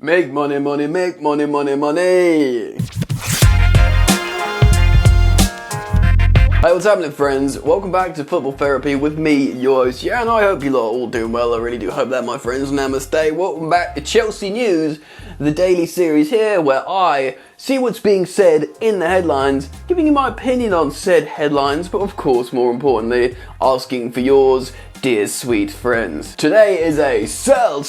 Make money, money, make money, money, money. Hey, what's happening, friends? Welcome back to Football Therapy with me, your host, and I hope you lot are all doing well. I really do hope that, my friends. Namaste. Welcome back to Chelsea News, the daily series here where I see what's being said in the headlines, giving you my opinion on said headlines, but of course, more importantly, asking for yours, dear sweet friends. Today is a sell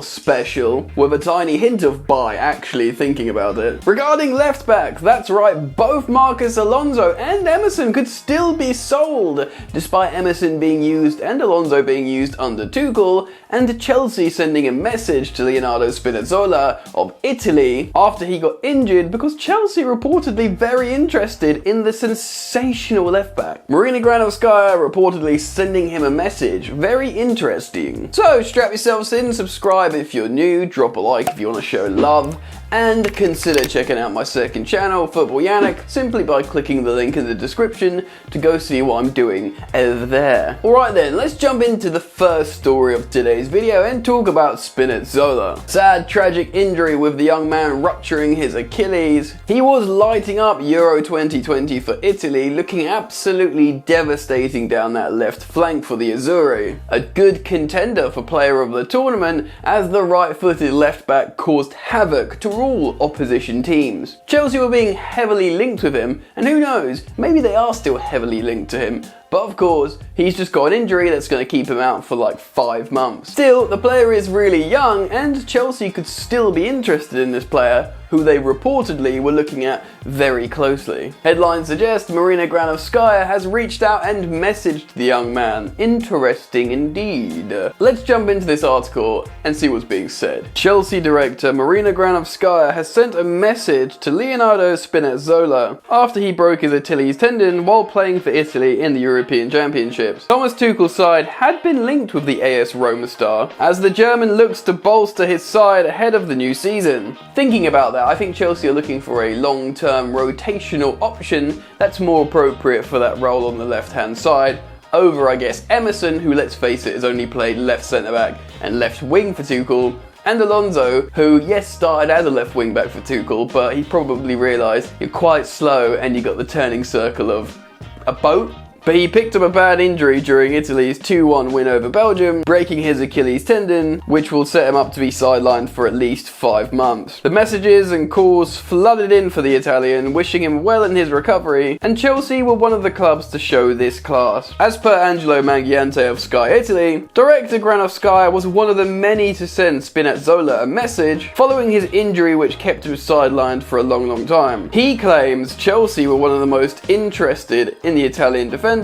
special with a tiny hint of buy, actually thinking about it. Regarding left back, that's right, both Marcus Alonso and Emerson could still be sold, despite Emerson being used and Alonso being used under Tuchel, and Chelsea sending a message to Leonardo Spinazzola of Italy after he got injured because Chelsea reportedly very interested in the sensational left back. Marina Granovskaia reportedly sending him a message. Very interesting. So strap yourselves in, subscribe if you're new, drop a like if you want to show love, and consider checking out my second channel, Football Yannick, simply by clicking the link in the description to go see what I'm doing over there. Alright then, let's jump into the first story of today's video and talk about Spinazzola. Sad, tragic injury with the young man rupturing his Achilles. He was lighting up Euro 2020 for Italy, looking absolutely devastating down that left flank for the Azzurri. A good contender for player of the tournament, as the right-footed left back caused havoc to all opposition teams. Chelsea were being heavily linked with him, and who knows, maybe they are still heavily linked to him. But of course, he's just got an injury that's going to keep him out for like 5 months. Still, the player is really young, and Chelsea could still be interested in this player, who they reportedly were looking at very closely. Headlines suggest Marina Granovskaia has reached out and messaged the young man. Interesting indeed. Let's jump into this article and see what's being said. Chelsea director Marina Granovskaia has sent a message to Leonardo Spinazzola after he broke his Achilles tendon while playing for Italy in the European Championships. Thomas Tuchel's side had been linked with the AS Roma star, as the German looks to bolster his side ahead of the new season. Thinking about that, I think Chelsea are looking for a long-term rotational option that's more appropriate for that role on the left-hand side, over, I guess, Emerson, who, let's face it, has only played left centre-back and left wing for Tuchel, and Alonso, who, yes, started as a left wing back for Tuchel, but he probably realised you're quite slow and you got the turning circle of a boat. But he picked up a bad injury during Italy's 2-1 win over Belgium, breaking his Achilles tendon, which will set him up to be sidelined for at least 5 months. The messages and calls flooded in for the Italian, wishing him well in his recovery, and Chelsea were one of the clubs to show this class. As per Angelo Mangiante of Sky Italy, director Granovskaia was one of the many to send Spinazzola a message following his injury, which kept him sidelined for a long time. He claims Chelsea were one of the most interested in the Italian defender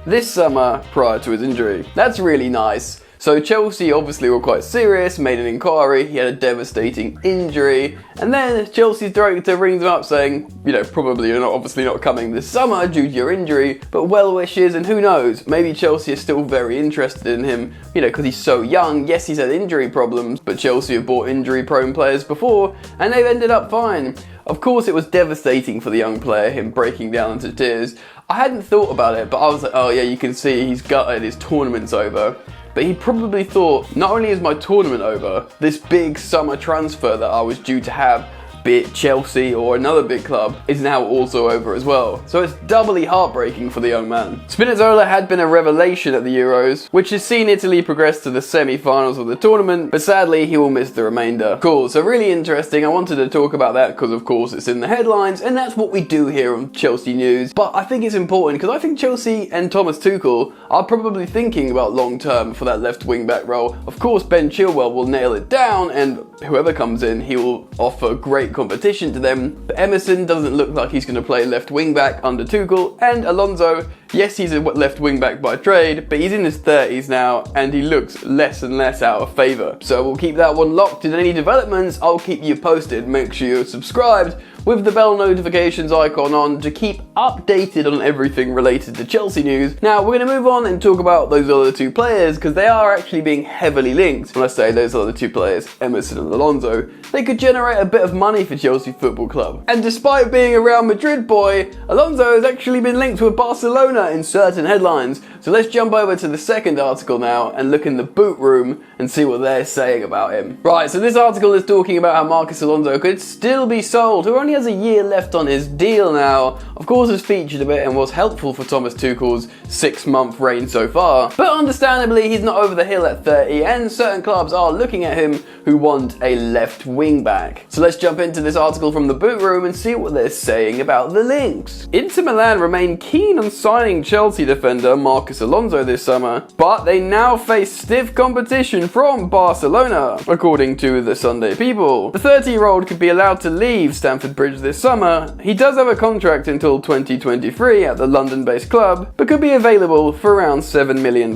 this summer prior to his injury. That's really nice. So Chelsea obviously were quite serious, made an inquiry, he had a devastating injury, and then Chelsea's director rings him up saying, you know, probably you're obviously not coming this summer due to your injury, but well wishes, and who knows, maybe Chelsea is still very interested in him, you know, because he's so young. Yes, he's had injury problems, but Chelsea have bought injury-prone players before, and they've ended up fine. Of course, it was devastating for the young player, him breaking down into tears. I hadn't thought about it, but I was like, oh yeah, you can see he's gutted, his tournament's over. But he probably thought, not only is my tournament over, this big summer transfer that I was due to have, be it Chelsea or another big club, is now also over as well. So it's doubly heartbreaking for the young man. Spinazzola had been a revelation at the Euros, which has seen Italy progress to the semi-finals of the tournament, but sadly he will miss the remainder. Cool, so really interesting. I wanted to talk about that because of course it's in the headlines, and that's what we do here on Chelsea News. But I think it's important because I think Chelsea and Thomas Tuchel are probably thinking about long-term for that left wing-back role. Of course, Ben Chilwell will nail it down, and whoever comes in, he will offer great competition to them, but Emerson doesn't look like he's going to play left wing back under Tuchel, and Alonso, yes, he's a left wing back by trade, but he's in his 30s now and he looks less and less out of favour. So we'll keep that one locked, and any developments I'll keep you posted. Make sure you're subscribed with the bell notifications icon on to keep updated on everything related to Chelsea news. Now we're going to move on and talk about those other two players, because they are actually being heavily linked. When I say those other two players, Emerson and Alonso, they could generate a bit of money for Chelsea Football Club. And despite being a Real Madrid boy, Alonso has actually been linked with Barcelona Barcelona in certain headlines. So let's jump over to the second article now and look in the boot room and see what they're saying about him. Right, so this article is talking about how Marcos Alonso could still be sold, who only has a year left on his deal now. Of course, has featured a bit and was helpful for Thomas Tuchel's 6-month reign so far. But understandably, he's not over the hill at 30, and certain clubs are looking at him who want a left wing back. So let's jump into this article from the boot room and see what they're saying about the links. Inter Milan remain keen on signing Chelsea defender Marcos Alonso this summer, but they now face stiff competition from Barcelona, according to the Sunday People. The 30-year-old could be allowed to leave Stamford Bridge this summer. He does have a contract until 2023 at the London-based club, but could be available for around £7 million.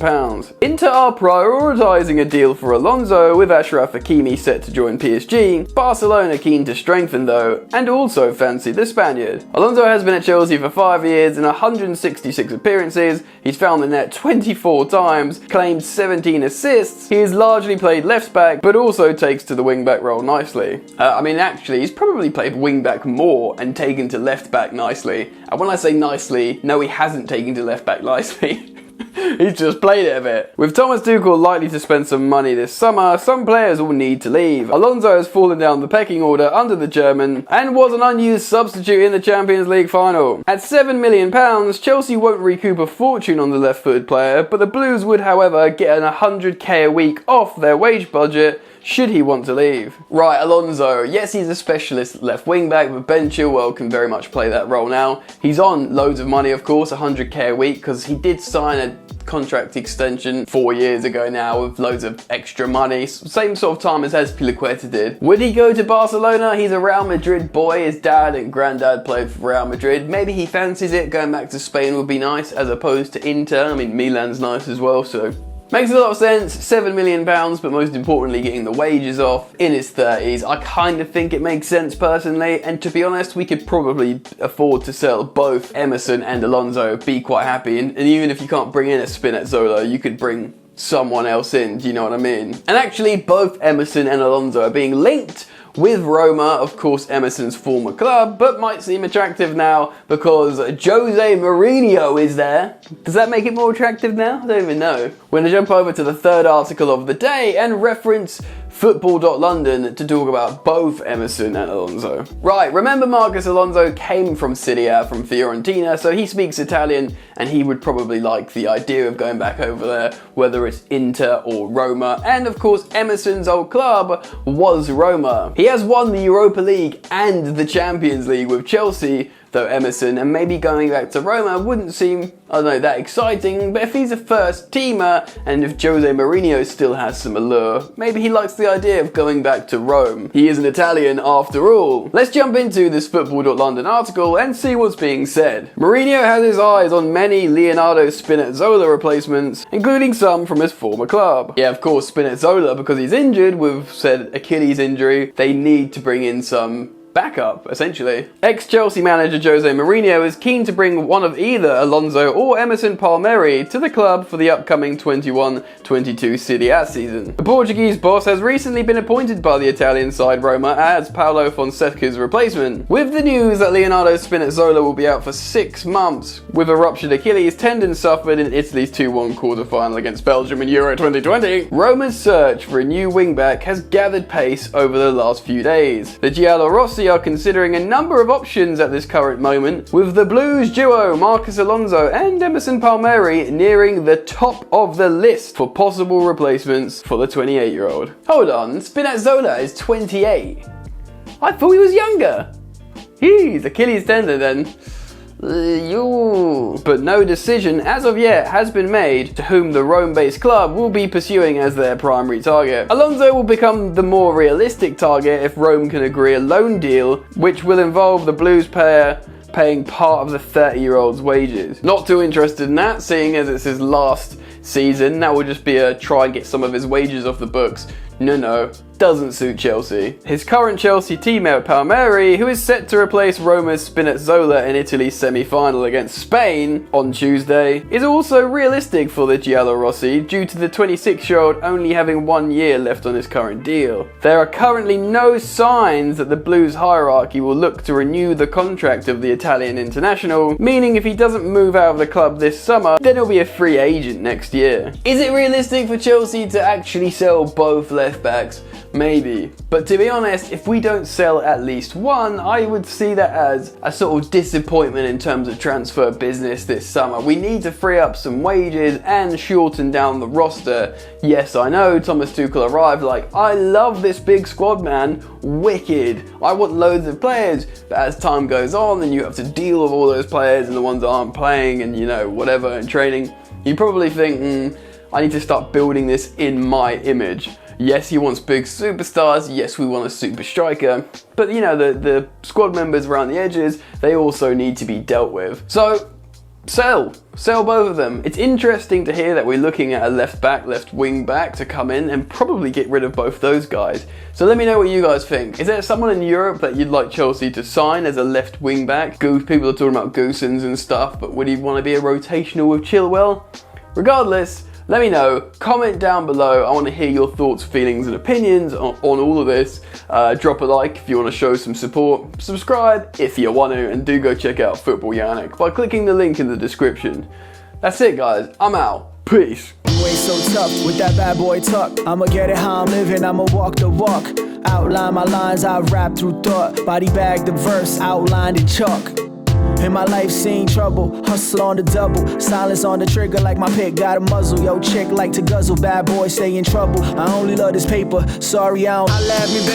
Inter are prioritising a deal for Alonso, with Achraf Hakimi set to join PSG. Barcelona keen to strengthen though, and also fancy the Spaniard. Alonso has been at Chelsea for 5 years and 166 appearances. He's found the net 24 times, claimed 17 assists. He has largely played left back, but also takes to the wing back role nicely. Actually, he's probably played wing back more and taken to left back nicely. And when I say nicely, no, he hasn't taken to left back nicely. He's just played it a bit. With Thomas Tuchel likely to spend some money this summer, some players will need to leave. Alonso has fallen down the pecking order under the German and was an unused substitute in the Champions League final. At £7 million, Chelsea won't recoup a fortune on the left-footed player, but the Blues would, however, get an £100k a week off their wage budget should he want to leave. Right, Alonso. Yes, he's a specialist left wing back, but Ben Chilwell can very much play that role now. He's on loads of money, of course, 100k a week, because he did sign a contract extension 4 years ago now with loads of extra money. Same sort of time as Azpilicueta did. Would he go to Barcelona? He's a Real Madrid boy. His dad and granddad played for Real Madrid. Maybe he fancies it. Going back to Spain would be nice as opposed to Inter. I mean, Milan's nice as well, so makes a lot of sense. £7 million, but most importantly getting the wages off in his 30s. I kind of think it makes sense personally, and to be honest, we could probably afford to sell both Emerson and Alonso, be quite happy, and even if you can't bring in a Spinazzola, you could bring someone else in, do you know what I mean? And actually, both Emerson and Alonso are being linked with Roma, of course Emerson's former club, but might seem attractive now because Jose Mourinho is there. Does that make it more attractive now? I don't even know. We're going to jump over to the third article of the day and reference Football.London to talk about both Emerson and Alonso. Right, remember Marcos Alonso came from Serie A, from Fiorentina, so he speaks Italian and he would probably like the idea of going back over there, whether it's Inter or Roma. And of course, Emerson's old club was Roma. He has won the Europa League and the Champions League with Chelsea, though Emerson, and maybe going back to Roma wouldn't seem, I don't know, that exciting, but if he's a first teamer, and if Jose Mourinho still has some allure, maybe he likes the idea of going back to Rome. He is an Italian after all. Let's jump into this Football.London article and see what's being said. Mourinho has his eyes on many Leonardo Spinazzola replacements, including some from his former club. Yeah, of course, Spinazzola, because he's injured with said Achilles injury, they need to bring in some backup, essentially. Ex-Chelsea manager Jose Mourinho is keen to bring one of either Alonso or Emerson Palmieri to the club for the upcoming 21-22 Serie A season. The Portuguese boss has recently been appointed by the Italian side Roma as Paulo Fonseca's replacement, with the news that Leonardo Spinazzola will be out for 6 months, with a ruptured Achilles tendon suffered in Italy's 2-1 quarter-final against Belgium in Euro 2020. Roma's search for a new wing-back has gathered pace over the last few days. The Giallorossi are considering a number of options at this current moment, with the Blues duo Marcos Alonso and Emerson Palmieri nearing the top of the list for possible replacements for the 28-year-old. Hold on, Spinazzola is 28. I thought he was younger. He's Achilles tendon then. But no decision as of yet has been made to whom the Rome-based club will be pursuing as their primary target. Alonso will become the more realistic target if Rome can agree a loan deal, which will involve the Blues player paying part of the 30-year-old's wages. Not too interested in that, seeing as it's his last season. That will just be a try and get some of his wages off the books. No, doesn't suit Chelsea. His current Chelsea teammate Palmieri, who is set to replace Roma's Spinazzola in Italy's semi-final against Spain on Tuesday, is also realistic for the Giallorossi due to the 26-year-old only having 1 year left on his current deal. There are currently no signs that the Blues hierarchy will look to renew the contract of the Italian international, meaning if he doesn't move out of the club this summer, then he'll be a free agent next year. Is it realistic for Chelsea to actually sell both left backs? Maybe. But to be honest, if we don't sell at least one, I would see that as a sort of disappointment in terms of transfer business this summer. We need to free up some wages and shorten down the roster. Yes, I know, Thomas Tuchel arrived like, I love this big squad, man. Wicked. I want loads of players. But as time goes on and you have to deal with all those players and the ones that aren't playing and, you know, whatever, and training, you probably think, I need to start building this in my image. Yes, he wants big superstars. Yes, we want a super striker. But, you know, the squad members around the edges, they also need to be dealt with. So, sell both of them. It's interesting to hear that we're looking at a left back, left wing back to come in and probably get rid of both those guys. So let me know what you guys think. Is there someone in Europe that you'd like Chelsea to sign as a left wing back? People are talking about Goossens and stuff, but would he want to be a rotational with Chilwell? Regardless, let me know, comment down below. I want to hear your thoughts, feelings and opinions on all of this. Drop a like if you want to show some support. Subscribe if you want to, and do go check out Football Yannick by clicking the link in the description. That's it guys, I'm out. Peace. You ain't so tough with that bad boy tuck. I'ma get it how I'm living, I'ma walk the walk. Outline my lines, I rap through thought. Body bag the verse, outlined in chalk. In my life seen trouble, hustle on the double. Silence on the trigger like my pick got a muzzle. Yo chick like to guzzle, bad boy stay in trouble. I only love this paper, sorry I don't. I laugh me, baby.